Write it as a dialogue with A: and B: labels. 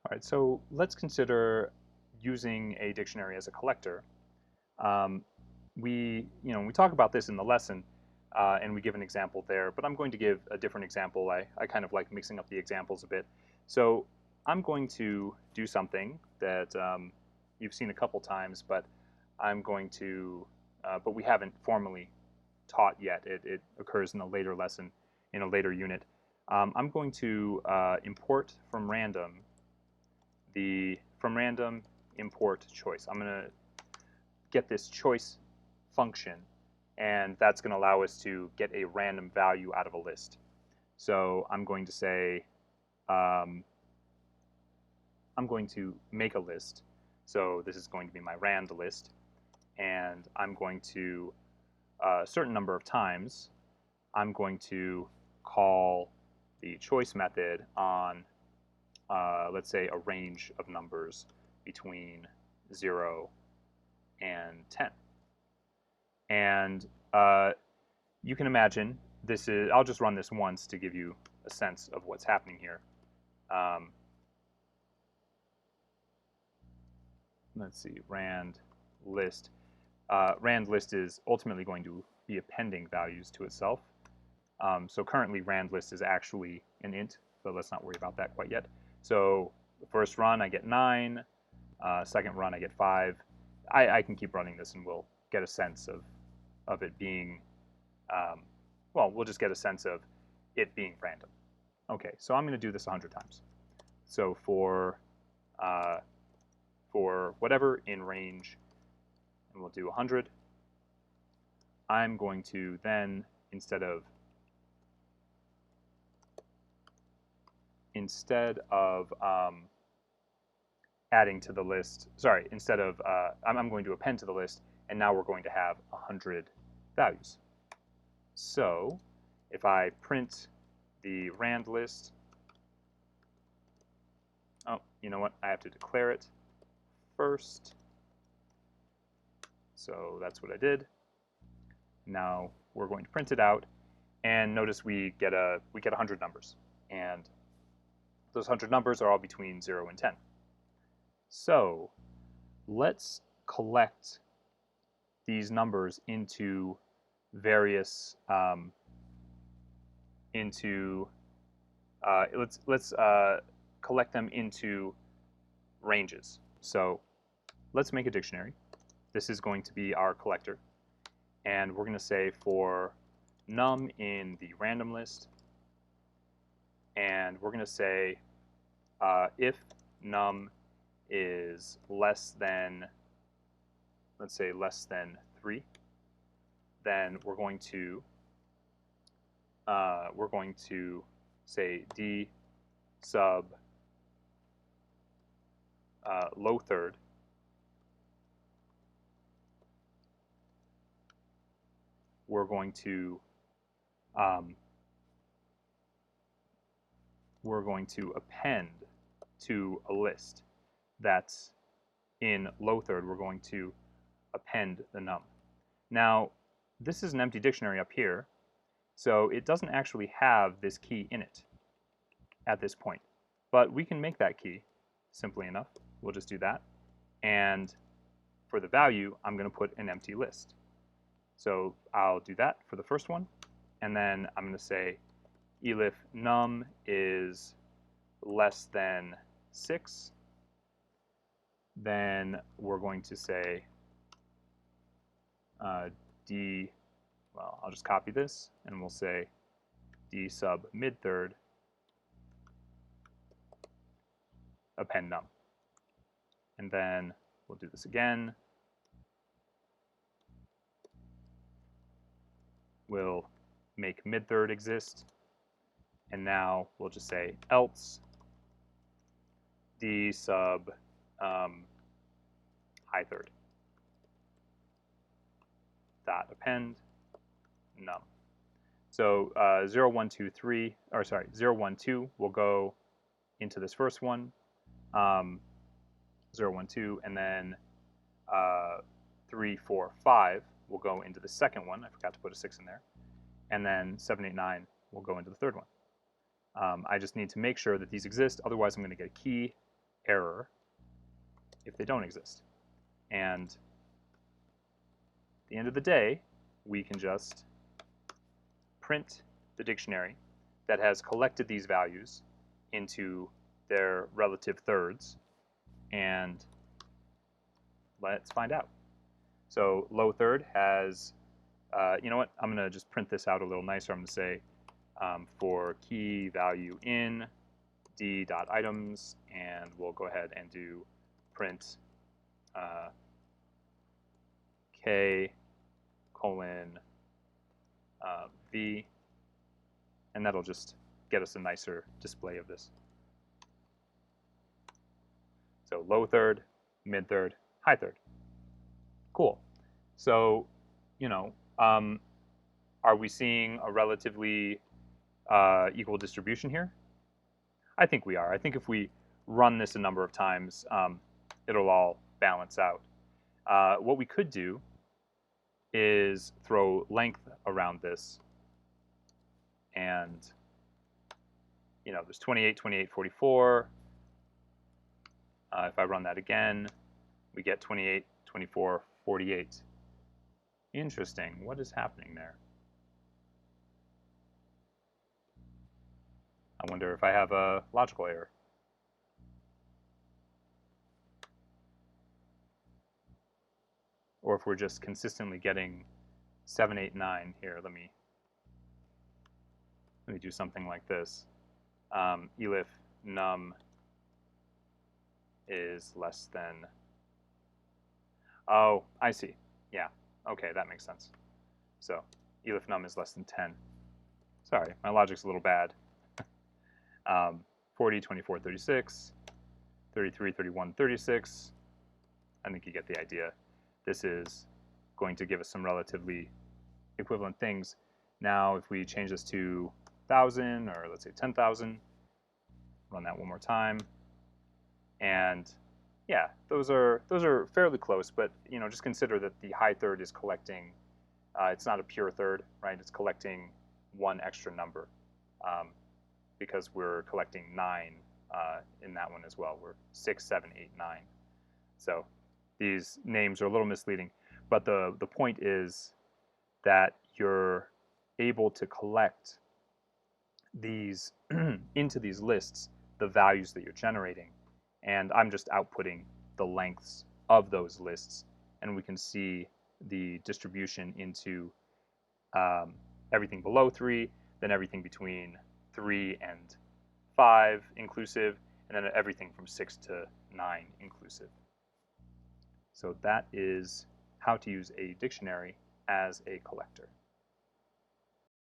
A: All right, so let's consider using a dictionary as a collector. Um, we talk about this in the lesson, and we give an example there, but I'm going to give a different example. I kind of like mixing up the examples a bit. So I'm going to do something that you've seen a couple times, but but we haven't formally taught yet. It occurs in a later lesson, in a later unit. I'm going to import from random import choice. I'm going to get this choice function, and that's going to allow us to get a random value out of a list. So I'm going to say, I'm going to make a list. So this is going to be my rand list, and I'm going to, a certain number of times, I'm going to call the choice method on, let's say, a range of numbers between 0 and 10. And you can imagine this is, I'll just run this once to give you a sense of what's happening here. Let's see, rand list. Rand list is ultimately going to be appending values to itself. So currently rand list is actually an int, but let's not worry about that quite yet. So the first run I get 9, second run I get 5. I can keep running this and we'll get a sense of it being, well, we'll just get a sense of it being random. Okay, so I'm going to do this 100 times. So for whatever in range, and we'll do 100, I'm going to then, instead of adding to the list, sorry, instead of, I'm going to append to the list, and now we're going to have 100 values. So if I print the rand list, oh, you know what, I have to declare it first. So that's what I did. Now we're going to print it out, and notice we get 100 numbers, and those 100 numbers are all between 0 and 10. So let's collect these numbers into various let's collect them into ranges. So let's make a dictionary. This is going to be our collector, and we're going to say for num in the random list, and we're going to say if num is less than, let's say, less than 3, then we're going to say d sub low third we're going to append to a list that's in low third. We're going to append the num. Now, this is an empty dictionary up here, so it doesn't actually have this key in it at this point. But we can make that key simply enough. We'll just do that. And for the value, I'm going to put an empty list. So I'll do that for the first one. And then I'm going to say elif num is less than 6. Then we're going to say d, well, I'll just copy this, and we'll say d sub mid third append num. And then we'll do this again. We'll make mid third exist, and now we'll just say else d sub high third dot append num. So 0, 1, 2, 3, or sorry, 0, 1, 2 will go into this first one, 0, 1, 2, and then 3, 4, 5 will go into the second one. I forgot to put a 6 in there. And then 7, 8, 9 will go into the third one. I just need to make sure that these exist, otherwise I'm going to get a key error if they don't exist. And at the end of the day, we can just print the dictionary that has collected these values into their relative thirds, and let's find out. So low third has, you know what, I'm going to just print this out a little nicer. I'm going to say for key value in d.items, and we'll go ahead and do print k colon v, and that'll just get us a nicer display of this. So low third, mid third, high third. Cool. So, you know, are we seeing a relatively equal distribution here? I think we are. I think if we run this a number of times, it'll all balance out. What we could do is throw length around this, and you know, there's 28, 28, 44. If I run that again, we get 28, 24, 48. Interesting. What is happening there? I wonder if I have a logical error. Or if we're just consistently getting 7, 8, 9 here. Let me do something like this. Elif num is less than, oh, I see. Yeah, okay, that makes sense. So elif num is less than 10. Sorry, my logic's a little bad. 40, 24, 36, 33, 31, 36. I think you get the idea. This is going to give us some relatively equivalent things. Now, if we change this to 1,000, or let's say 10,000, run that one more time, and yeah, those are fairly close. But you know, just consider that the high third is collecting. It's not a pure third, right? It's collecting one extra number because we're collecting 9 in that one as well. We're 6, 7, 8, 9. So these names are a little misleading, but the point is that you're able to collect these into these lists, the values that you're generating, and I'm just outputting the lengths of those lists, and we can see the distribution into everything below 3, then everything between 3 and 5 inclusive, and then everything from 6 to 9 inclusive. So that is how to use a dictionary as a collector.